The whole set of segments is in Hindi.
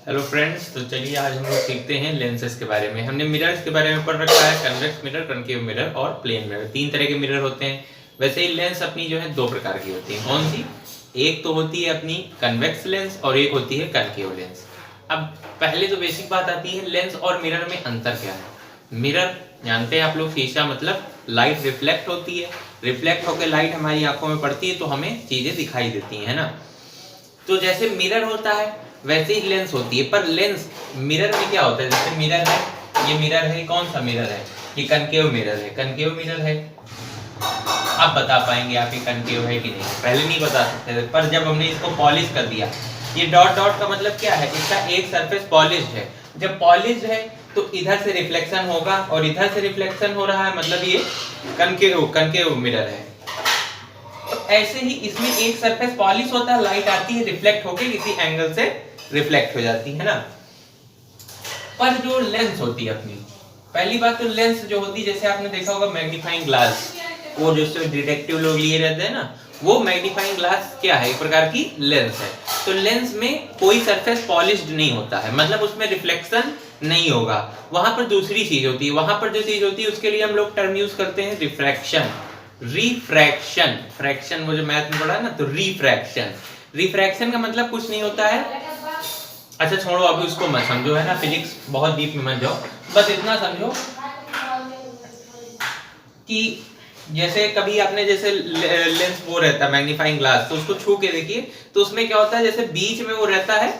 हेलो फ्रेंड्स, तो चलिए आज हम लोग सीखते हैं लेंसेज के बारे में। हमने मिरर्स के बारे में पढ़ रखा है, कन्वेक्स मिरर, कनकेव मिरर और प्लेन मिरर। तीन तरह के मिरर होते हैं। वैसे ही लेंस अपनी जो है दो प्रकार की होती है। कौन सी? एक तो होती है अपनी कन्वेक्स लेंस और एक होती है कनकेव लेंस। अब पहले तो बेसिक बात आती है, लेंस और मिरर में अंतर क्या है। मिरर जानते हैं आप लोग, शीशा, मतलब लाइट रिफ्लेक्ट होती है, रिफ्लेक्ट होकर लाइट हमारी आंखों में पड़ती है तो हमें चीजें दिखाई देती है ना। तो जैसे मिरर होता है वैसे ही लेंस होती है। पर लेंस मिरर में क्या होता है, जैसे मिरर है, ये मिरर है, कौन सा मिरर है? ये कनकेव मिरर है, कनकेव मिरर है। आप बता पाएंगे आप ये कनकेव है कि नहीं? पहले नहीं बता सकते थे, पर जब हमने इसको पॉलिश कर दिया, ये डॉट डॉट का मतलब क्या है? इसका एक सरफेस पॉलिश्ड है। जब पॉलिश्ड है तो इधर से रिफ्लेक्शन होगा और इधर से रिफ्लेक्शन हो रहा है, मतलब ये कनकेव कनकेव मिरर है। तो ऐसे ही इसमें एक सरफेस पॉलिश होता है, लाइट आती है, रिफ्लेक्ट होके किसी एंगल से रिफ्लेक्ट हो जाती है ना। पर जो लेंस होती है अपनी, पहली बात तो लेंस जो होती है, जैसे आपने देखा होगा मैग्नीफाइंग ग्लास, वो जो डिटेक्टिव लोग लिए रहते हैं ना, वो मैग्नीफाइंग ग्लास क्या है? एक प्रकार की लेंस है। तो लेंस में कोई सरफेस पॉलिश्ड नहीं होता है, मतलब उसमें रिफ्लेक्शन नहीं होगा। वहां पर दूसरी चीज होती है, वहां पर जो चीज होती है उसके लिए हम लोग टर्म यूज करते हैं रिफ्रैक्शन, रिफ्रैक्शन। फ्रैक्शन वो जो मैथ में पढ़ा ना, तो रिफ्रैक्शन। रिफ्रैक्शन का मतलब कुछ नहीं होता है। अच्छा छोड़ो, अभी उसको मत समझो, है ना, फिजिक्स बहुत डीप में मत जाओ। बस इतना समझो कि जैसे कभी आपने जैसे लेंस वो रहता है मैग्नीफाइंग ग्लास, तो उसको छू के देखिए तो उसमें क्या होता है, जैसे बीच में वो रहता है,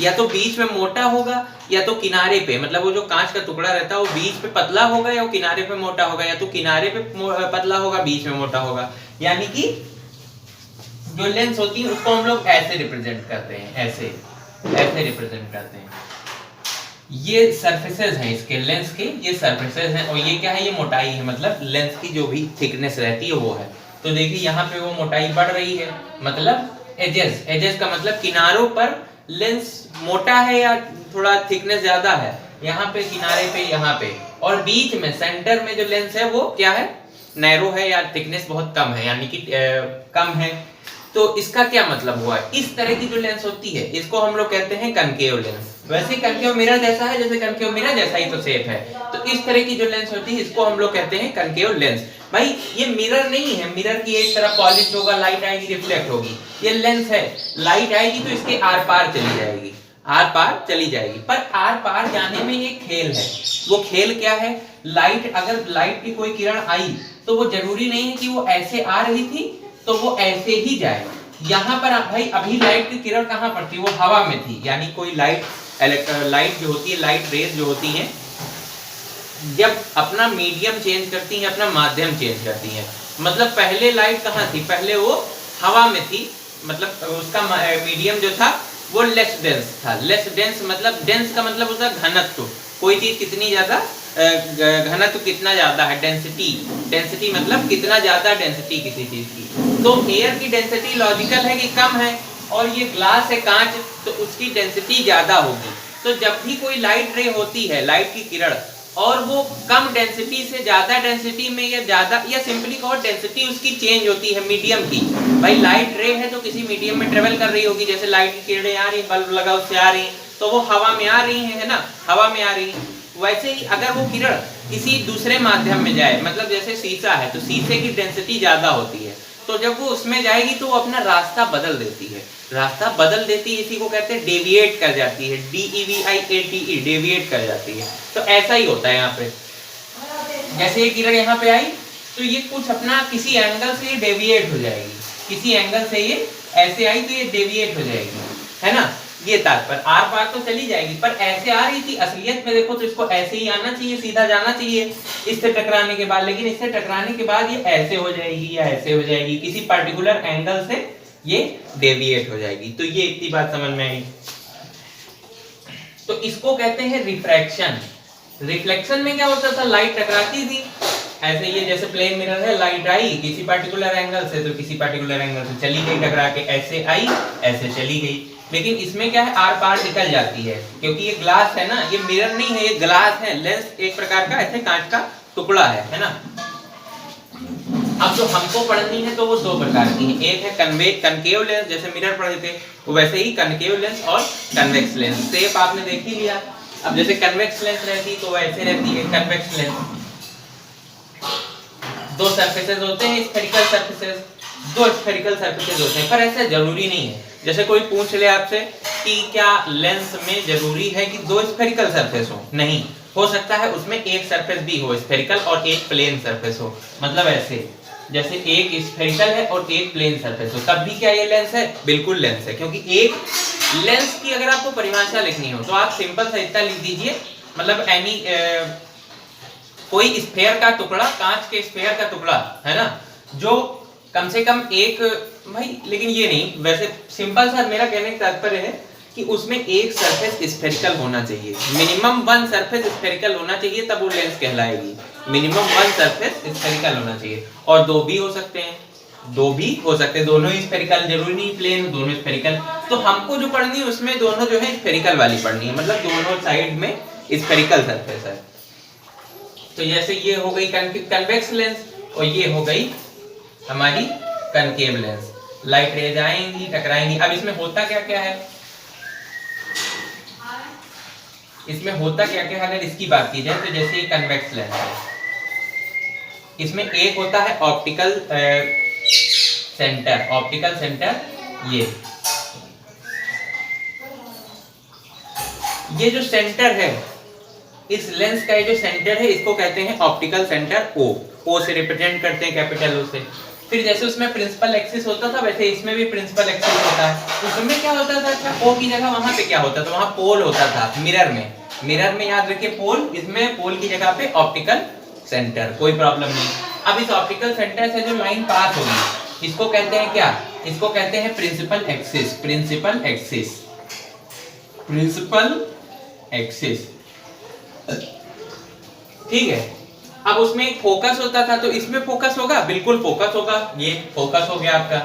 या तो बीच में मोटा होगा या तो किनारे पे, मतलब वो जो कांच का टुकड़ा रहता है वो बीच पे पतला होगा या वो किनारे पे मोटा होगा, या तो किनारे पे पतला होगा, बीच में मोटा होगा। यानी कि जो लेंस होती है उसको हम लोग ऐसे रिप्रेजेंट करते हैं, ऐसे ऐसे रिप्रेजेंट करते हैं। ये सरफेसेस हैं इसके, लेंस के ये सरफेसेस हैं, और ये क्या है? ये मोटाई है, मतलब लेंस की जो भी थिकनेस रहती है वो है। तो देखिए यहाँ पे वो मोटाई बढ़ रही है, मतलब एजेस, एजेस का मतलब किनारों पर लेंस मोटा है या थोड़ा थिकनेस ज्यादा है, यहाँ पे किनारे पे, यहाँ पे, और बीच में सेंटर में जो लेंस है वो क्या है? नैरो है या थिकनेस बहुत कम है, यानी कि कम है। तो इसका क्या मतलब हुआ? इस तरह की जो लेंस होती है इसको हम लोग कहते हैं कनकेव लेंस। वैसे कनकेव मिरर जैसा है, जैसे कनकेव मिरर जैसा ही तो शेप है। तो इस तरह की जो लेंस होती है इसको हम लोग कहते हैं कनकेव लेंस। भाई ये मिरर नहीं है, मिरर की एक तरफ पॉलिश होगा, लाइट आएगी, रिफ्लेक्ट होगी। ये लेंस है, लाइट आएगी तो इसके आर पार चली जाएगी, आर पार चली जाएगी। पर आर पार जाने में एक खेल है। वो खेल क्या है? लाइट, अगर लाइट की कोई किरण आई तो वो जरूरी नहीं है कि वो ऐसे आ रही थी तो वो ऐसे ही जाए। यहाँ पर भाई अभी लाइट की किरण कहाँ पर थी? वो हवा में थी। यानी कोई लाइट, लाइट जो होती है, लाइट रेज जो होती हैं, जब अपना मीडियम चेंज करती हैं, अपना माध्यम चेंज करती हैं, मतलब पहले लाइट कहाँ थी? पहले वो हवा में थी, मतलब उसका मीडियम जो था वो लेस डेंस था। लेस डेंस मतलब, डेंस का मतलब होता है घनत्व। कोई चीज कितनी ज्यादा, घनत्व कितना ज्यादा है, डेंसिटी। डेंसिटी मतलब कितना ज्यादा डेंसिटी किसी चीज की। तो एयर की डेंसिटी लॉजिकल है कि कम है, और ये ग्लास है, कांच, तो उसकी डेंसिटी ज्यादा होगी। तो जब भी कोई लाइट रे होती है, लाइट की किरण, और वो कम डेंसिटी से ज्यादा डेंसिटी में, या ज्यादा, या सिंपली कहो डेंसिटी उसकी चेंज होती है मीडियम की। भाई लाइट रे है तो किसी मीडियम में ट्रेवल कर रही होगी, जैसे लाइट की किरणें आ रही, बल्ब लगा उससे आ रही, तो वो हवा में आ रही है ना, हवा में आ रही। वैसे ही अगर वो किरण किसी दूसरे माध्यम में जाए, मतलब जैसे शीशा है तो शीशे की डेंसिटी ज्यादा होती है, तो जब वो उसमें जाएगी तो वो अपना रास्ता बदल देती है, रास्ता बदल देती है, इसी को कहते हैं डेविएट कर जाती है, DEVIATE, डेविएट कर जाती है। तो ऐसा ही होता है यहाँ पे, जैसे ये किरण यहाँ पे आई तो ये कुछ अपना किसी एंगल से ये डेविएट हो जाएगी, किसी एंगल से ये ऐसे आई तो ये डेविएट हो जाएगी, है ना। ये तात्पर्य, आर पार तो चली जाएगी, पर ऐसे आ रही थी, असलियत में देखो तो इसको ऐसे ही आना चाहिए, सीधा जाना चाहिए इससे टकराने के बाद, लेकिन इससे टकराने के बाद ये ऐसे हो जाएगी या ऐसे हो जाएगी, किसी पर्टिकुलर एंगल से ये डेविएट हो जाएगी। तो ये इतनी बात समझ में आई। तो इसको कहते हैं रिफ्रैक्शन। रिफ्लेक्शन में क्या होता था? लाइट टकराती थी, ऐसे ये जैसे प्लेन मिरर है, लाइट आई किसी पर्टिकुलर एंगल से तो किसी पर्टिकुलर एंगल से चली गई टकरा के, ऐसे आई ऐसे चली गई। लेकिन इसमें क्या है? आर पार निकल जाती है, क्योंकि ये ग्लास है ना, ये मिरर नहीं है, ये ग्लास है। लेंस एक प्रकार का ऐसे कांच का टुकड़ा है ना। अब जो हमको पढ़नी है तो वो दो प्रकार की है, एक है कनकेव लेंस, जैसे मिरर पढ़े थे वो वैसे ही कनकेव लेंस और कन्वेक्स लेंस। शेप आपने देख ही लिया। अब जैसे कन्वेक्स लेंस रहती तो वैसे रहती है कन्वेक्स लेंस। दो सरफेसेस होते हैं स्फेरिकल सरफेसेस, दो स्फेरिकल सरफेसेस होते हैं, पर ऐसा जरूरी नहीं है। जैसे कोई पूछ ले आपसे कि क्या लेंस में जरूरी है कि दो स्फेरिकल सरफेस हो, नहीं, हो सकता है उसमें एक सरफेस भी हो स्फेरिकल और एक प्लेन सरफेस हो। मतलब ऐसे जैसे एक स्फेरिकल है और एक प्लेन सरफेस हो, तब भी क्या ये लेंस है? बिल्कुल लेंस है। क्योंकि एक लेंस की अगर आपको परिभाषा लिखनी हो तो आप सिंपल सा इतना लिख दीजिए, मतलब एनी कोई स्फेयर का टुकड़ा, कांच के स्फेयर का टुकड़ा है ना, जो कम से कम एक, भाई लेकिन ये नहीं, वैसे सिंपल सा मेरा कहने का तात्पर्य है कि उसमें एक सरफेस स्फेरिकल होना चाहिए, मिनिमम वन सरफेस स्फेरिकल होना चाहिए, तब वो लेंस कहलाएगी। मिनिमम वन सरफेस स्फेरिकल होना चाहिए, और दो भी हो सकते हैं, दो भी हो सकते हैं, दोनों ही स्फेरिकल, जरूरी नहीं प्लेन, दोनों स्फेरिकल। तो हमको जो पढ़नी है उसमें दोनों जो है स्फेरिकल वाली पढ़नी है, मतलब दोनों साइड में स्फेरिकल सरफेस है। तो जैसे ये हो गई कन्वेक्स लेंस और ये हो गई हमारी कनकेव लेंस। लाइट रेज आएंगी, टकराएंगी। अब इसमें होता क्या क्या है, इसमें होता क्या क्या है अगर इसकी बात की जाए तो जैसे ये कन्वेक्स लेंस है, इसमें एक होता है ऑप्टिकल सेंटर, ऑप्टिकल सेंटर, ये जो सेंटर है इस लेंस का, ये जो सेंटर है इसको कहते हैं ऑप्टिकल सेंटर ओ। ओ से रिप्रेजेंट करते हैं, कैपिटल ओ से। फिर जैसे उसमें प्रिंसिपल एक्सिस होता था वैसे इसमें भी प्रिंसिपल एक्सिस होता है। उसमें क्या होता था, अच्छा ओ की जगह वहां पे क्या होता था, वहां पोल होता था मिरर में। मिरर में याद रखिए पोल, इसमें पोल की जगह पे ऑप्टिकल सेंटर, कोई प्रॉब्लम नहीं। अब इस ऑप्टिकल सेंटर से जो लाइन पास होगी इसको कहते हैं क्या, इसको कहते हैं principal axis, principal axis, principal axis, ठीक है। अब उसमें एक फोकस होता था, तो इसमें फोकस होगा, बिल्कुल फोकस होगा, ये फोकस हो गया आपका।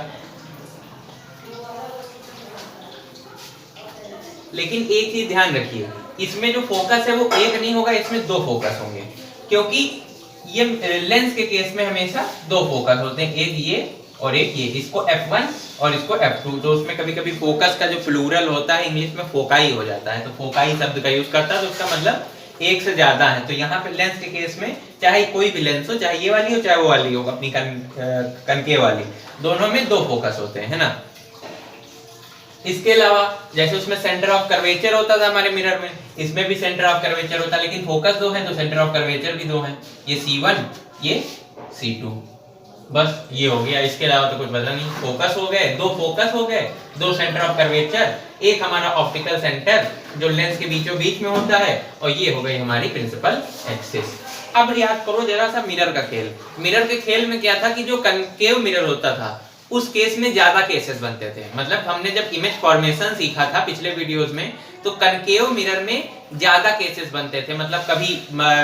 लेकिन एक चीज ध्यान रखिए, इसमें जो फोकस है वो एक नहीं होगा, इसमें दो फोकस होंगे, क्योंकि ये लेंस के केस में हमेशा दो फोकस होते हैं, एक ये और एक ये, इसको F1 और इसको F2। तो उसमें कभी कभी फोकस का जो प्लूरल होता है इंग्लिश में फोकाई हो जाता है, तो फोकाई शब्द का यूज करता है, तो उसका मतलब एक से ज्यादा है। तो यहाँ पे लेंस के केस में चाहे कोई भी लेंस हो, चाहे ये वाली हो चाहे वो वाली हो, अपनी कनकेव वाली, दोनों में दो फोकस होते हैं, है ना। इसके अलावा जैसे उसमें सेंटर ऑफ कर्वेचर होता था हमारे मिरर में, इसमें भी सेंटर ऑफ कर्वेचर होता है, लेकिन फोकस दो है तो सेंटर ऑफ कर्वेचर भी दो है, ये C1 ये C2, बस ये हो गया। इसके अलावा तो कुछ बदला नहीं, फोकस हो गए, दो फोकस हो गए, दो सेंटर ऑफ कर्वेचर, एक हमारा ऑप्टिकल सेंटर जो लेंस के बीचों बीच में होता है, और ये हो गई हमारी प्रिंसिपल एक्सिस। अब याद करो जरा सा मिरर का खेल। मिरर के खेल में क्या था कि जो कनकेव मिरर होता था उस केस में ज्यादा केसेस बनते थे। मतलब हमने जब इमेज फॉर्मेशन सीखा था पिछले वीडियोस में, तो कनकेव मिरर में ज्यादा केसेस बनते थे। मतलब कभी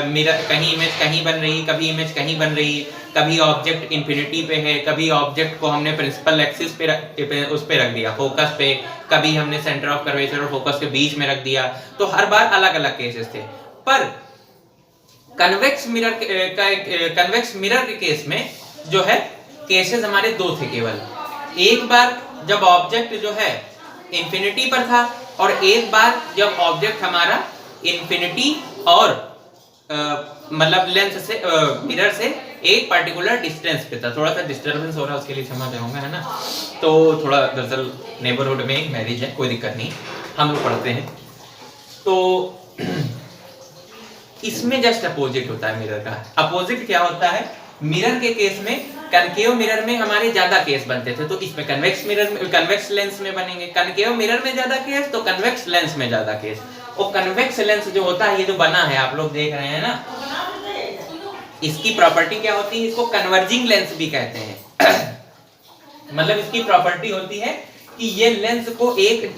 मिरर कहीं इमेज कहीं बन रही, कभी इमेज कहीं बन रही, कभी ऑब्जेक्ट इंफिनिटी पे है, कभी ऑब्जेक्ट को हमने प्रिंसिपल एक्सिस पे उस पे रख दिया, फोकस पे, कभी हमने सेंटर ऑफ कर्वेचर और फोकस के बीच में रख दिया। तो हर बार अलग अलग केसेस थे। पर कन्वेक्स मिरर के केस में जो है केसेस हमारे दो थे केवल। एक बार जब ऑब्जेक्ट जो है इंफिनिटी पर था, और एक बार जब ऑब्जेक्ट हमारा इंफिनिटी और मतलब लेंस से मिरर से एक पर्टिकुलर डिस्टेंस पे था। थोड़ा सा डिस्टरबेंस हो रहा है, उसके लिए क्षमा चाहूंगा, है ना। तो थोड़ा दरअसल नेबरहुड में एक मैरिज है, कोई दिक्कत नहीं, हम लोग पढ़ते हैं। तो इसमें जस्ट अपोजिट होता है मिरर का। अपोजिट क्या होता है, मिरर के केस में कनकेव मिरर में हमारे ज्यादा केस बनते थे, तो इसमें कन्वेक्स मिरर में, कन्वेक्स लेंस में बनेंगे। कनकेव मिरर में ज्यादा केस तो कन्वेक्स लेंस में ज्यादा केस। और कन्वेक्स लेंस जो होता है, ये जो बना है आप लोग देख रहे हैं ना, इसकी प्रॉपर्टी क्या होती है, इसको कन्वर्जिंग लेंस भी कहते हैं। मतलब इसकी प्रॉपर्टी होती है कि ये लेंस को ये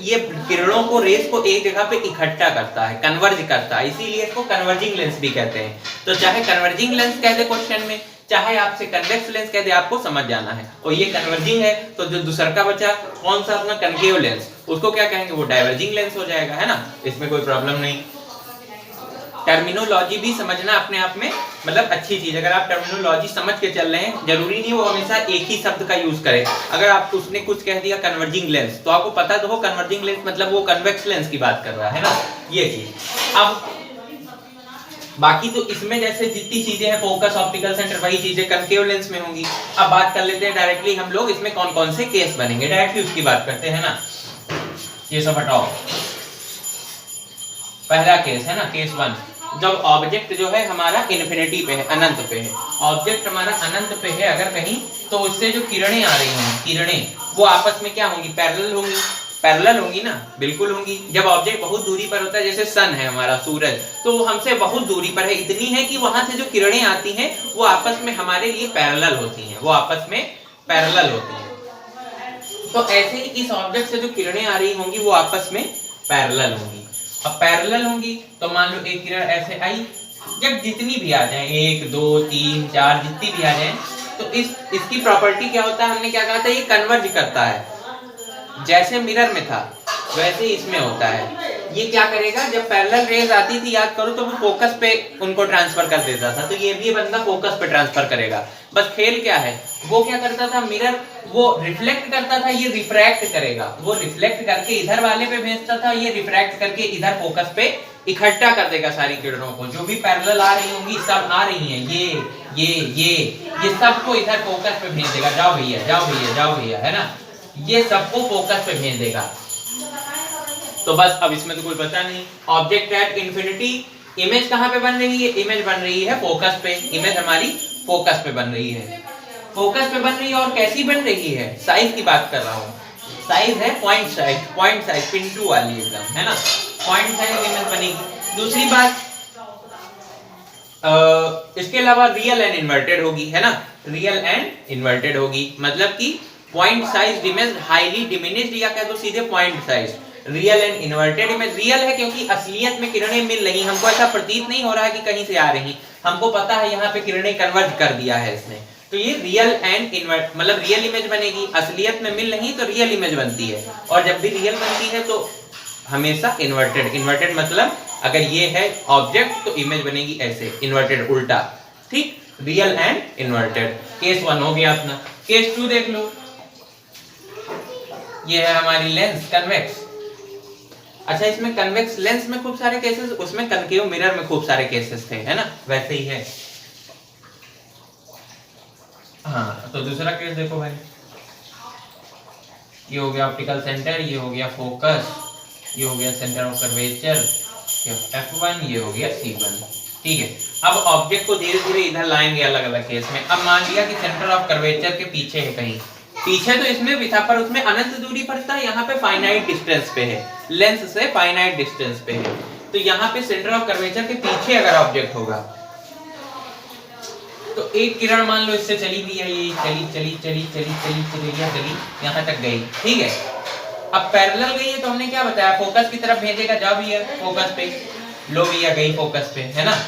किरणों को, रेस को एक जगह पे इकट्ठा करता है, कन्वर्ज करता है, इसीलिए इसको कन्वर्जिंग लेंस भी कहते हैं। तो चाहे कन्वर्जिंग लेंस कह दे क्वेश्चन में, चाहे आपसे कन्वेक्स लेंस कह दे, आपको समझ जाना है। और ये कन्वर्जिंग है, तो जो दूसरा का बचा कौन सा अपना कनकेव लेंस, उसको क्या कहेंगे, वो डाइवर्जिंग लेंस हो जाएगा, है ना। इसमें कोई प्रॉब्लम नहीं। टर्मिनोलॉजी भी समझना अपने आप में मतलब अच्छी चीज। अगर आप टर्मिनोलॉजी समझ के चल रहे हैं, जरूरी नहीं वो हमेशा एक ही शब्द का यूज करे। अगर आप उसने कुछ कह दिया कन्वर्जिंग लेंस, तो आपको पता तो हो कन्वर्जिंग लेंस मतलब वो कन्वेक्स लेंस की बात कर रहा है ना, ये चीज। अब बाकी तो इसमें जैसे जितनी चीजें हैं फोकस, ऑप्टिकल सेंटर, वही चीजें कनकेव लेंस में होंगी। अब बात कर लेते हैं डायरेक्टली हम लोग इसमें कौन कौन से केस बनेंगे, डायरेक्टली उसकी बात करते हैं ना। ये सब हटाओ। पहला केस है ना, केस 1, जब ऑब्जेक्ट जो है हमारा इन्फिनिटी पे है, अनंत पे है, ऑब्जेक्ट हमारा अनंत पे है अगर कहीं, तो उससे जो किरणें आ रही हैं, किरणें वो आपस में क्या होंगी, पैरेलल होंगी। पैरेलल होंगी ना, बिल्कुल होंगी। जब ऑब्जेक्ट बहुत दूरी पर होता है, जैसे सन है हमारा सूरज, तो वो हमसे बहुत दूरी पर है, इतनी है कि वहां से जो किरणें आती हैं वो आपस में हमारे लिए पैरेलल होती हैं, वो आपस में पैरेलल होती हैं। तो ऐसे ही इस ऑब्जेक्ट से जो किरणें आ रही होंगी वो आपस में पैरेलल होंगी। अब पैरेलल होंगी तो मान लो एक किरण ऐसे आई, जब जितनी भी आ जाए, 1 2 3 4 जितनी भी आ जाए, तो इसकी प्रॉपर्टी क्या होता है, हमने क्या कहा था, ये कन्वर्ज करता है। जैसे मिरर में था वैसे ही इसमें होता है। ये क्या करेगा, जब पैरेलल रेज आती थी, याद करो, तो वो फोकस पे उनको ट्रांसफर कर देता था, तो ये भी बंदा फोकस पे ट्रांसफर करेगा। बस खेल क्या है, वो क्या करता था, मिरर वो रिफ्लेक्ट करता था, ये रिफ्रैक्ट करेगा, वो रिफ्लेक्ट करके इधर वाले पे भेजता था, ये रिफ्रैक्ट करके इधर फोकस पे इकट्ठा कर देगा सारी किरणों को, जो भी पैरेलल आ रही होंगी, सब आ रही हैं, ये सबको इधर फोकस पे भेज देगा, जाओ भैया जाओ भैया जाओ भैया, है ना, ये सबको फोकस पे भेज देगा। तो बस अब इसमें तो कोई बचा नहीं। ऑब्जेक्ट एट इंफिनिटी, इमेज कहां पे बन रही है, इमेज बन रही है फोकस पे, इमेज हमारी फोकस पे बन रही है, फोकस पे बन रही है। और कैसी बन रही है, साइज की बात कर रहा हूं, साइज है पॉइंट साइज पिंटू वाली एकदम, है ना, पॉइंट साइज इमेज बनेगी। दूसरी बात, इसके अलावा रियल एंड इन्वर्टेड होगी, है ना, रियल एंड इन्वर्टेड होगी, मतलब कि point size image highly diminished, या कह दो सीधे point size. Real and inverted image, real है क्योंकि असलियत में किरणें मिल रही, हमको ऐसा प्रतीत नहीं हो रहा है कि कहीं से आ रही, हमको पता है यहाँ पे किरणें कन्वर्ज कर दिया है इसने, तो ये रियल एंड इन्वर्ट मतलब रियल इमेज बनेगी। असलियत में मिल रही तो रियल इमेज बनती है, और जब भी रियल बनती है तो हमेशा इन्वर्टेड। इन्वर्टेड मतलब अगर ये है ऑब्जेक्ट तो इमेज बनेगी ऐसे, इन्वर्टेड, उल्टा, ठीक। रियल एंड इन्वर्टेड, केस 1 हो गया अपना। केस 2 देख लो, ये है हमारी लेंस कन्वेक्स। अच्छा, इसमें कन्वेक्स लेंस में खूब सारे केसेस, उसमें कनकेव मिरर में खूब सारे केसेस थे, है ना, वैसे ही है। हाँ, तो दूसरा केस देखो भाई, ये हो गया ऑप्टिकल सेंटर, ये हो गया फोकस, ये हो गया सेंटर ऑफ कर्वेचर, F1, ये हो गया C1, ठीक है। अब ऑब्जेक्ट को धीरे धीरे इधर लाएंगे अलग अलग केस में। अब मान लिया कि सेंटर ऑफ कर्वेचर के पीछे है कहीं, पीछे तो इसमें भी था पर उसमें अनंत दूरी पर था, यहाँ पे फाइनाइट डिस्टेंस पे है, लेंस से फाइनाइट डिस्टेंस पे है। तो यहाँ पे सेंटर ऑफ कर्वेचर के पीछे अगर ऑब्जेक्ट होगा, तो एक किरण मान लो इससे चली भी है, ये चली यहाँ तक गई, ठीक है। अब पैरेलल गई है तो हमने क्या बताया, फोकस की तरफ भेजेगा, जाओ भैया फोकस पे, लो भैया गई फोकस पे, है ना।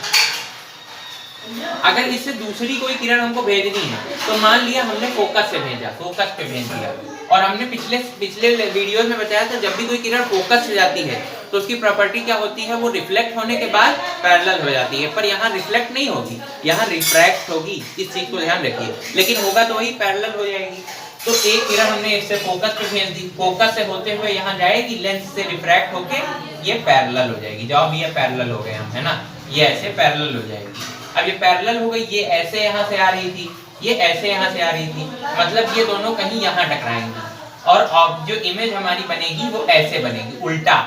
अगर इससे दूसरी कोई किरण हमको भेजनी है, तो मान लिया हमने फोकस से भेजा, फोकस पे भेज दिया, और हमने पिछले वीडियोस में बताया था जब भी कोई किरण फोकस से जाती है तो उसकी प्रॉपर्टी क्या होती है, वो रिफ्लेक्ट होने के बाद पैरेलल हो जाती है। पर यहाँ रिफ्लेक्ट नहीं होगी, यहाँ रिफ्रैक्ट होगी, इस चीज को ध्यान रखिए, लेकिन होगा तो वही पैरेलल हो जाएगी। तो एक किरण हमने इससे फोकस पे भेज दी, फोकस से होते हुए यहाँ जाएगी, लेंस से रिफ्रैक्ट होके ये पैरेलल हो जाएगी, जाओ भैया पैरेलल हो गए हम, है ना, ये ऐसे पैरेलल हो जाएगी। अब ये पैरेलल हो गई, ये ऐसे यहाँ से आ रही थी, ये ऐसे यहाँ से आ रही थी, मतलब ये दोनों कहीं यहाँ टकराएंगी, और जो इमेज हमारी बनेगी वो ऐसे बनेगी, उल्टा,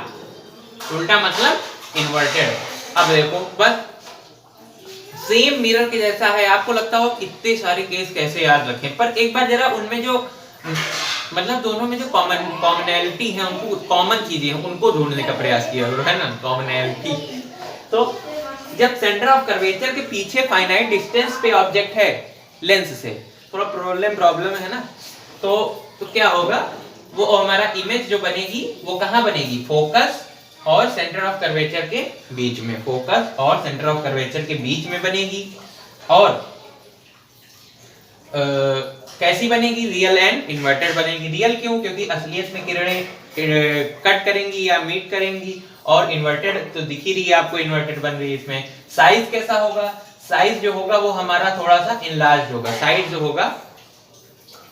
उल्टा मतलब इन्वर्टेड। अब देखो बस सेम मिरर के जैसा है, आपको लगता हो इतने सारे केस कैसे याद रखें, पर एक बार जरा उनमें जो मतलब दोनों में जो कॉमनैलिटी है, उनको कॉमन चीजें हैं उनको ढूंढने का प्रयास किया, है ना, कॉमनैलिटी। तो जब सेंटर ऑफ कर्वेचर के पीछे फाइनाइट डिस्टेंस पे ऑब्जेक्ट है लेंस से, थोड़ा प्रॉब्लम है ना, तो क्या होगा, वो हमारा इमेज जो बनेगी वो कहाँ बनेगी, फोकस और सेंटर ऑफ कर्वेचर के बीच में, फोकस और सेंटर ऑफ कर्वेचर के बीच में बनेगी। और कैसी बनेगी, रियल एंड इन्वर्टेड बनेगी। रियल क्यों, क्योंकि असलियत में किरणें कट करेंगी या मीट करेंगी, और इन्वर्टेड तो दिख ही रही है आपको, इन्वर्टेड बन रही है इसमें। साइज कैसा होगा, साइज जो होगा वो हमारा थोड़ा सा इनलार्ज होगा, साइज जो होगा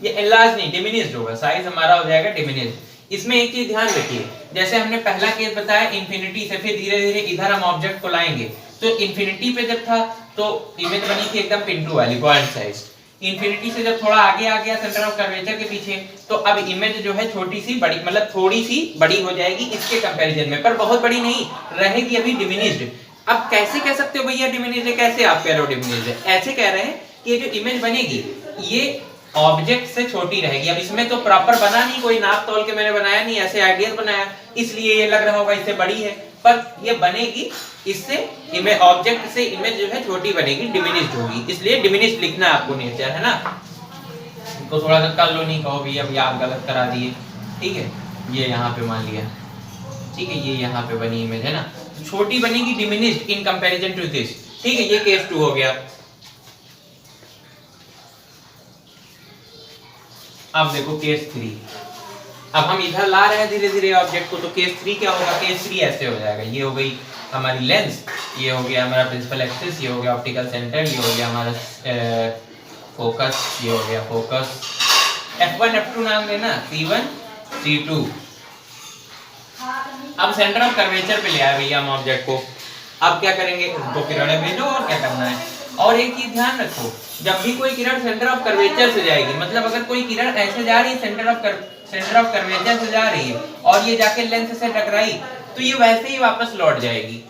ये इनलार्ज नहीं डिमिनिश्ड होगा, साइज हमारा हो जाएगा डिमिनिश्ड। इसमें एक चीज ध्यान रखिए, जैसे हमने पहला केस बताया इंफिनिटी से, फिर धीरे धीरे इधर हम ऑब्जेक्ट को लाएंगे, तो इंफिनिटी पे जब था तो इमेज बनी थी एकदम पिंटू वाली पॉइंट साइज। इंफिनिटी से जब थोड़ा आगे आ गया सेंटर ऑफ कर्वेचर के पीछे, तो अब इमेज जो है छोटी सी बड़ी, मतलब थोड़ी सी बड़ी हो जाएगी इसके कंपैरिजन में, पर बहुत बड़ी नहीं रहेगी, अभी डिमिनिश्ड। अब कैसे कह सकते हो भैया डिमिनिश्ड है, कैसे आप कह रहे हो डिमिनिश्ड है? ऐसे कह रहे हैं कि ये जो इमेज बनेगी ये ऑब्जेक्ट से छोटी रहेगी। अब इसमें तो प्रॉपर बना नहीं, कोई नाप तोल के मैंने बनाया नहीं, ऐसे आइडियल बनाया, इसलिए ये लग रहा होगा इससे बड़ी है, पर ये बनेगी इससे, इमेज ऑब्जेक्ट से इमेज जो है छोटी बनेगी, डिमिनिश्ड होगी, इसलिए डिमिनिश्ड लिखना है आपको नेचर, है ना। तो थोड़ा सा कर लो, नहीं कहो भैया भैया आप गलत करा दिए, ठीक है। ये यहाँ पे मान लिया, ठीक है, ये यहाँ पे बनी इमेज है ना, तो छोटी बनेगी diminished in comparison to this, ठीक है। ये केस 2 हो गया। अब देखो केस 3, अब हम इधर ला रहे हैं धीरे धीरे ऑब्जेक्ट को, तो केस 3 क्या होगा, केस 3 ऐसे हो जाएगा, ये हो गई हमारी लेंस, ये हो गया हमारा प्रिंसिपल एक्सिस, ये हो गया ऑप्टिकल सेंटर, ये हो गया हमारा फोकस, ये हो गया फोकस। F1 F2 नाम देना, C1 C2। अब सेंटर ऑफ कर्वेचर पे ले आए भैया हम ऑब्जेक्ट को, अब क्या करेंगे, उनको किरणें भेजो और क्या करना है। और एक चीज ध्यान रखो, जब भी कोई किरण सेंटर ऑफ कर्वेचर से जाएगी, मतलब अगर कोई किरण ऐसे जा रही है सेंटर ऑफ कर्वेचर से जा रही है और ये जाके लेंस से टकराई, तो ये वैसे ही वापस लौट जाएगी।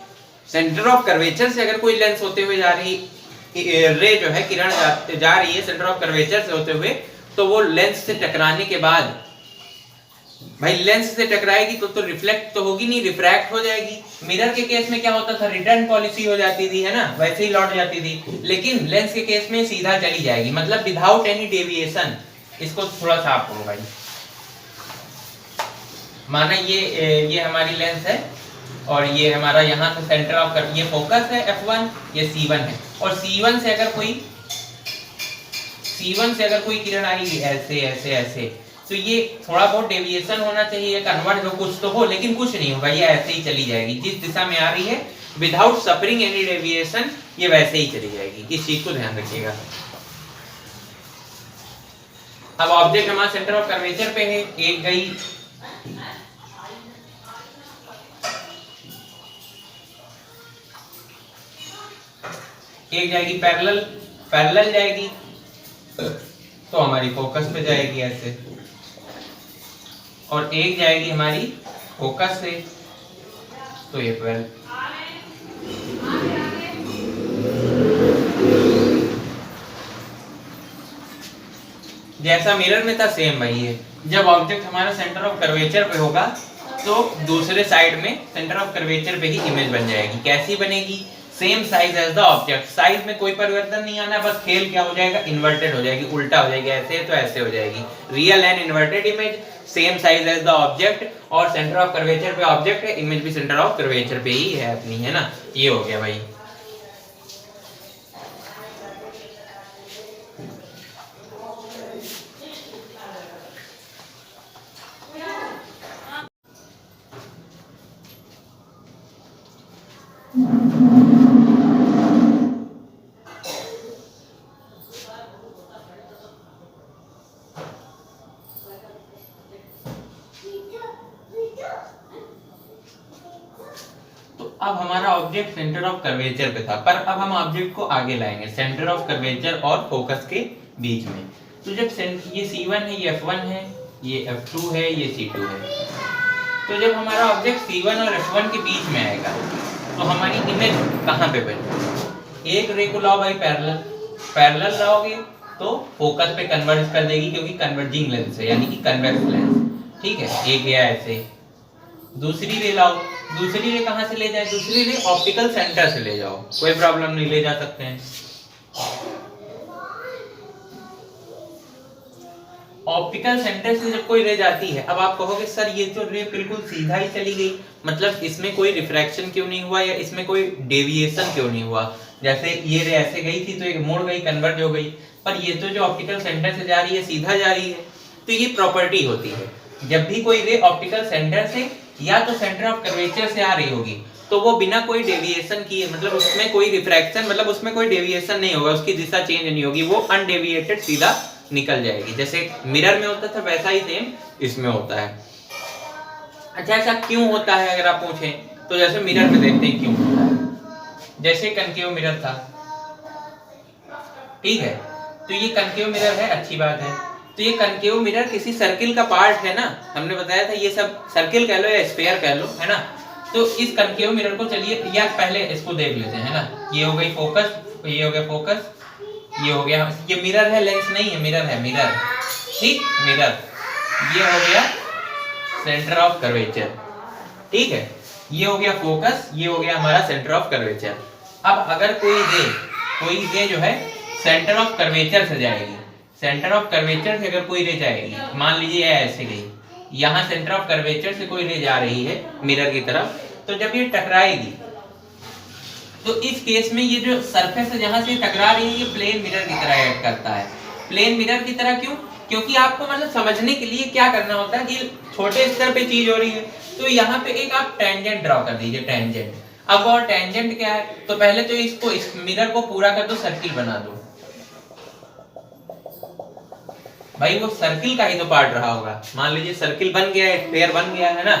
सेंटर ऑफ कर्वेचर से अगर कोई लेंस होते हुए जा रही रे जो है, किरण जा रही है सेंटर ऑफ कर्वेचर से होते हुए, तो वो लेंस से टकराने के बाद भाई लेंस से टकराएगी तो रिफ्लेक्ट तो होगी नहीं, रिफ्रैक्ट हो जाएगी। मिरर के केस में क्या होता था, रिटर्न पॉलिसी हो जाती थी, है ना, वैसे ही लौट जाती थी। लेकिन लेंस के केस में सीधा चली जाएगी, मतलब विदाउट एनी डेविएशन। इसको थोड़ा सा आप करो भाई, माना ये हमारी लेंस है और ये हमारा यहाँ से सेंटर ऑफ ये फोकस है F1, ये C1 है, और C1 से अगर कोई किरण आएगी ऐसे ऐसे ऐसे, तो ये थोड़ा बहुत डेविएशन होना चाहिए, कन्वर्ट हो कुछ तो हो, लेकिन कुछ नहीं होगा, ये ऐसे ही चली जाएगी जिस दिशा में आ रही है, विदाउट सफरिंग एनी डेविएशन, ये वैसे ही चली जाएगी। इस चीज को ध्यान रखिएगा। अब ऑब्जेक्ट हमारा सेंटर ऑफ कर्वेचर पे है, एक गई, एक जाएगी पैरेलल जाएगी, तो हमारी फोकस पे जाएगी ऐसे, और एक जाएगी हमारी फोकस से, तो ये पैरेलल। जैसा मिरर में था सेम वही है। जब ऑब्जेक्ट हमारा सेंटर ऑफ कर्वेचर पे होगा तो दूसरे साइड में सेंटर ऑफ कर्वेचर पे ही इमेज बन जाएगी। कैसी बनेगी, same size as the object, size में कोई परिवर्तन नहीं आना, बस खेल क्या हो जाएगा, इन्वर्टेड हो जाएगी, उल्टा हो जाएगी, ऐसे तो ऐसे हो जाएगी। Real and inverted image, same size as the object, और सेंटर ऑफ कर्वेचर पे ऑब्जेक्ट है, इमेज भी सेंटर ऑफ कर्वेचर पे ही है अपनी, है ना। ये हो गया भाई। अब हमारा ऑब्जेक्ट सेंटर ऑफ कर्वेचर पे था, पर अब हम ऑब्जेक्ट को आगे लाएंगे सेंटर ऑफ कर्वेचर और फोकस के बीच में। तो जब ये C1 है, ये F1 है, ये F2 है, ये C2 है, तो जब हमारा ऑब्जेक्ट C1 और F1 के बीच में आएगा तो हमारी इमेज कहाँ पे बनेगी। एक रे को लाओ भाई पैरेलल लाओगे तो फोकस पे कन्वर्ज कर देगी, क्योंकि कन्वर्जिंग लेंस है, यानी कि कन्वेक्स लेंस, ठीक है। एक गया ऐसे, दूसरी रे लाओ, दूसरी रे कहां से ले जाए, दूसरी रे ऑप्टिकल सेंटर से ले जाओ, कोई प्रॉब्लम नहीं, ले जा सकते हैं। ऑप्टिकल सेंटर से जब कोई रे जाती है, अब आप कहोगे सर ये तो रे बिल्कुल सीधा ही चली गई, मतलब इसमें कोई रिफ्रैक्शन क्यों नहीं हुआ, या इसमें कोई डेविएशन क्यों नहीं हुआ। जैसे ये रे ऐसे गई थी तो एक मुड़ गई, कन्वर्ज हो गई, पर ये तो जो ऑप्टिकल सेंटर से जा रही है सीधा जा रही है। तो ये प्रॉपर्टी होती है, जब भी कोई रे ऑप्टिकल सेंटर से या तो सेंटर ऑफ कर्वेचर से आ रही होगी तो वो बिना कोई डेविएशन किए, मतलब उसमें कोई रिफ्रैक्शन, मतलब उसमें कोई डेविएशन नहीं होगा, उसकी दिशा चेंज नहीं होगी, वो अनडेविएटेड सीधा निकल जाएगी। जैसे मिरर में होता था वैसा ही सेम इसमें होता है। अच्छा ऐसा क्यों होता है अगर आप पूछें तो जैसे मिरर में देखते हैं क्यों होता है। जैसे कनकेव मिरर था, ठीक है, तो ये कनकेव मिरर है, अच्छी बात है। तो ये कनकेव मिरर किसी सर्किल का पार्ट है ना, हमने बताया था ये सब सर्किल कह लो या स्फीयर कह लो, है ना। तो इस कनकेव मिरर को चलिए या पहले इसको देख लेते हैं, है ना। ये हो गई फोकस, ये हो गया फोकस, ये हो गया, ये मिरर है, लेंस नहीं है, मिरर है, मिरर, ठीक, मिरर। ये हो गया सेंटर ऑफ कर्वेचर, ठीक है, ये हो गया फोकस, ये हो गया हमारा सेंटर ऑफ कर्वेचर। अब अगर कोई रे जो है सेंटर ऑफ कर्वेचर से जाएगी, सेंटर ऑफ कर्वेचर से अगर कोई रे जाएगी, मान लीजिए ऐसे गई, यहाँ सेंटर ऑफ कर्वेचर से कोई रे जा रही है मिरर की तरफ, तो जब ये टकराएगी तो इस केस में ये जो सरफेस है जहां से टकरा रही है ये प्लेन मिरर की तरह एक्ट करता है। प्लेन मिरर की तरह क्यों? क्योंकि आपको मतलब समझने के लिए क्या करना होता है कि छोटे स्तर पे चीज हो रही है, तो यहाँ पे एक आप टेंजेंट ड्रॉ कर दीजिए, टेंजेंट। अब और टेंजेंट क्या है, तो पहले तो इसको, इस मिरर को पूरा कर दो, सर्किल बना दो। भाई वो सर्किल का ही तो पार्ट रहा होगा, मान लीजिए सर्किल बन गया है, स्फीयर बन गया है ना।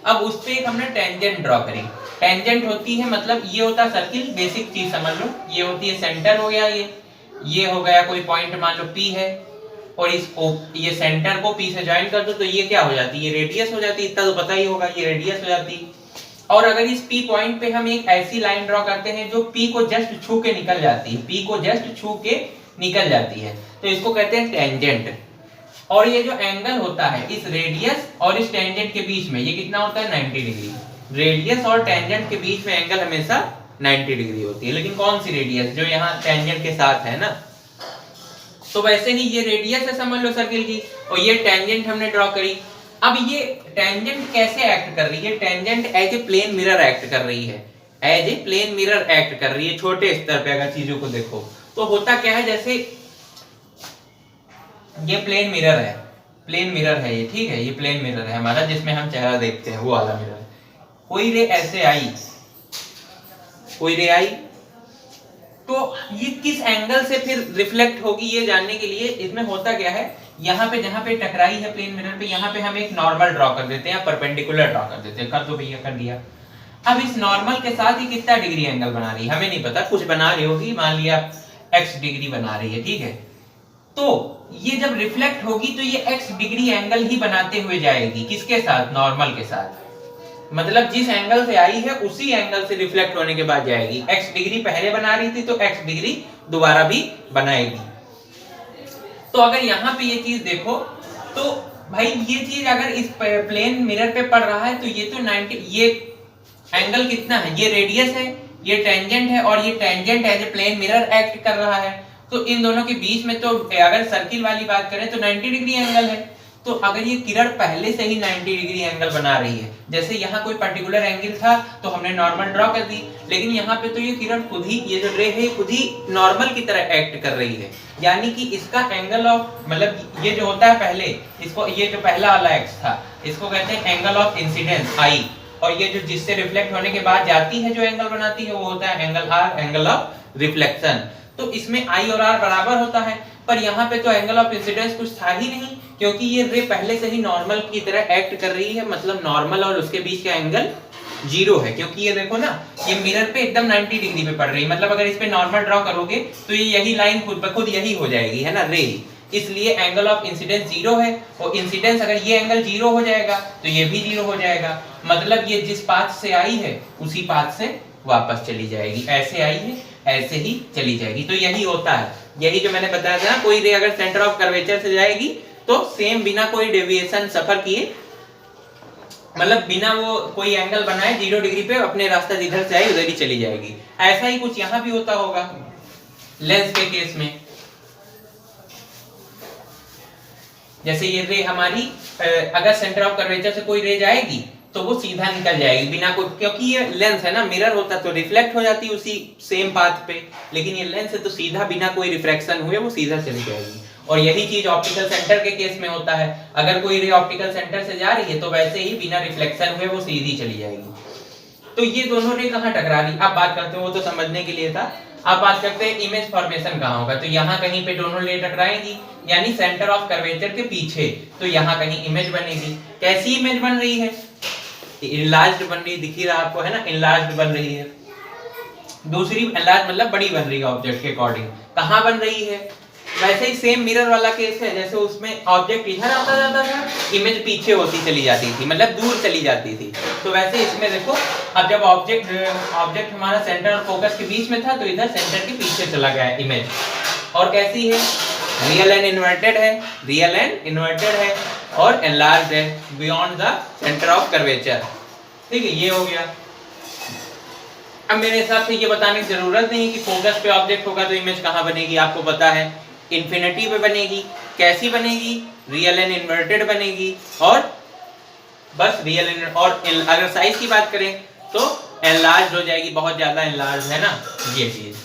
अब उस पे एक हमने टेंजेंट ड्रॉ करी। टेंजेंट होती है, मतलब ये होता है सर्किल, बेसिक चीज समझ लो, ये होती है सेंटर हो गया, ये हो गया कोई पॉइंट मान लो P है, और इस ये सेंटर को P से ज्वाइन कर दो तो ये क्या हो जाती है, ये रेडियस हो जाती है, इतना तो पता ही होगा, ये रेडियस हो जाती है। और अगर इस P पॉइंट पे हम एक ऐसी लाइन ड्रॉ करते हैं जो P को जस्ट छू के निकल जाती है, P को जस्ट छू के निकल जाती है, तो इसको कहते हैं टेंजेंट। और ये जो एंगल होता है इस रेडियस और इस टेंजेंट के बीच में, ये कितना होता है, 90 डिग्री। रेडियस और टेंजेंट के बीच में एंगल हमेशा 90 डिग्री होती है। लेकिन कौन सी रेडियस, जो यहाँ टेंजेंट के साथ है ना। तो वैसे ही ये रेडियस है समझ लो सर्किल की, और ये टेंजेंट हमने ड्रॉ करी। अब ये टेंजेंट कैसे एक्ट कर रही है, tangent as a plane mirror act कर रही है, as a plane mirror act कर रही है छोटे स्तर पे। अगर चीजों को देखो तो होता क्या है, जैसे ये प्लेन मिरर है, प्लेन मिरर है ये, ठीक है, ये प्लेन मिरर है हमारा जिसमें हम चेहरा देखते हैं, वो वाला मिरर। कोई रे ऐसे आई, कोई रे आई, तो ये किस एंगल से फिर रिफ्लेक्ट होगी ये जानने के लिए इसमें होता क्या है, यहाँ पे जहाँ पे टकराई है प्लेन मिरर पे, यहाँ पे हम एक नॉर्मल ड्रॉ कर देते हैं, परपेंडिकुलर ड्रॉ कर देते हैं, कर दो भैया, कर दिया। अब इस नॉर्मल के साथ ही कितना डिग्री एंगल बना रही है हमें नहीं पता, कुछ बना रही होगी, मान लिया x डिग्री बना रही है, ठीक है। तो ये जब रिफ्लेक्ट होगी तो ये x डिग्री एंगल ही बनाते हुए जाएगी, किसके साथ, नॉर्मल के साथ। मतलब जिस एंगल से आई है उसी एंगल से रिफ्लेक्ट होने के बाद जाएगी। x डिग्री पहले बना रही थी तो x डिग्री दोबारा भी बनाएगी। तो अगर यहाँ पे ये चीज देखो तो भाई ये चीज अगर इस प्लेन मिरर पे पड़ रहा है तो ये तो 90, ये एंगल कितना है, ये रेडियस है, ये टेंजेंट है, और ये tangent as a plane mirror act कर रहा है। तो इन दोनों के बीच में तो अगर सर्किल वाली बात करें तो 90 डिग्री एंगल है। तो अगर ये किरण पहले से ही 90 डिग्री एंगल बना रही है, जैसे यहाँ कोई पर्टिकुलर एंगल था तो हमने नॉर्मल ड्रॉ कर दी, लेकिन यहाँ पे तो ये किरण खुद ही, ये जो रे है खुद ही नॉर्मल की तरह एक्ट कर रही है। यानी कि इसका एंगल ऑफ, मतलब ये जो होता है पहले, इसको, ये जो पहला वाला एक्स था इसको कहते हैं एंगल ऑफ इंसिडेंस आई, और ये जो जिससे रिफ्लेक्ट होने के बाद जाती है जो एंगल बनाती है वो होता है angle R, angle of reflection. तो इसमें आई और आर बराबर होता है, पर यहाँ पे तो एंगल ऑफ इंसिडेंस कुछ था ही नहीं, क्योंकि ये रे पहले से ही नॉर्मल की तरह एक्ट कर रही है, मतलब नॉर्मल और उसके बीच का एंगल 0 है। क्योंकि ये देखो ना, ये मिरर पे एकदम 90 डिग्री पे पड़ रही है, मतलब अगर इस पे नॉर्मल ड्रॉ करोगे तो ये यही लाइन खुद ब खुद यही हो जाएगी, है ना, रे। इसलिए एंगल ऑफ इंसिडेंस 0 है, और इंसिडेंस अगर ये एंगल 0 हो जाएगा तो ये भी 0 हो जाएगा, मतलब ये जिस पाथ से आई है उसी पाथ से वापस चली जाएगी, ऐसे आई है ऐसे ही चली जाएगी। तो यही होता है, यही जो मैंने बताया था ना, कोई रे अगर सेंटर ऑफ कर्वेचर से जाएगी तो सेम बिना कोई डेविएशन सफर किए, मतलब बिना वो कोई एंगल बनाए 0 डिग्री पे अपने रास्ता जिधर से आई उधर ही चली जाएगी। ऐसा ही कुछ यहाँ भी होता होगा लेंस के केस में। जैसे ये रे हमारी अगर सेंटर ऑफ कर्वेचर से कोई रे जाएगी तो वो सीधा निकल जाएगी बिना कोई, क्योंकि ये लेंस है ना, मिरर होता तो रिफ्लेक्ट हो जाती उसी सेम पाथ पे, लेकिन ये लेंस है तो सीधा बिना कोई रिफ्रैक्शन हुए वो सीधा चली जाएगी। और यही चीज ऑप्टिकल सेंटर के केस में होता है। अगर कोई रे ऑप्टिकल सेंटर से जा रही है तो वैसे ही बिना रिफ्लेक्शन हुए वो सीधी चली जाएगी। तो ये दोनों रे कहाँ टकरा रही, अब बात करते हैं, वो तो समझने के लिए था। अब बात करते हैं इमेज फॉर्मेशन कहाँ होगा। तो यहाँ कहीं पे दोनों रे टकराएंगी, यानी सेंटर ऑफ कर्वेचर के पीछे, तो यहाँ कहीं इमेज बनेगी। कैसी इमेज बन रही है, इनलार्ज्ड बन रही, दिख ही रहा आपको है ना, इनलार्ज्ड बन रही है। दूसरी एनलार्ज मतलब बड़ी बन रही है ऑब्जेक्ट के अकॉर्डिंग। कहाँ बन रही है, वैसे ही सेम मिरर वाला केस है, जैसे उसमें ऑब्जेक्ट इधर आता जाता था, इमेज पीछे होती चली जाती थी, मतलब दूर चली जाती थी। तो वैसे इसमें देखो, अब जब ऑब्जेक्ट हमारा सेंटर और फोकस के बीच में था, तो इधर सेंटर के पीछे चला गया इमेज। और कैसी है, रियल एंड इन्वर्टेड है, रियल एंड इन्वर्टेड है, और एनलार्ज्ड है beyond the centre of curvature. ठीक है, ये हो गया। अब मेरे हिसाब से ये बताने की जरूरत नहीं कि फोकस पे ऑब्जेक्ट होगा तो इमेज कहाँ बनेगी, आपको पता है इन्फिनिटी पे बनेगी। कैसी बनेगी, रियल एंड इन्वर्टेड बनेगी, और बस रियल एंड, और अगर साइज की बात करें तो एनलार्ज्ड हो जाएगी, बहुत ज्यादा एनलार्ज्ड है ना, ये चीज।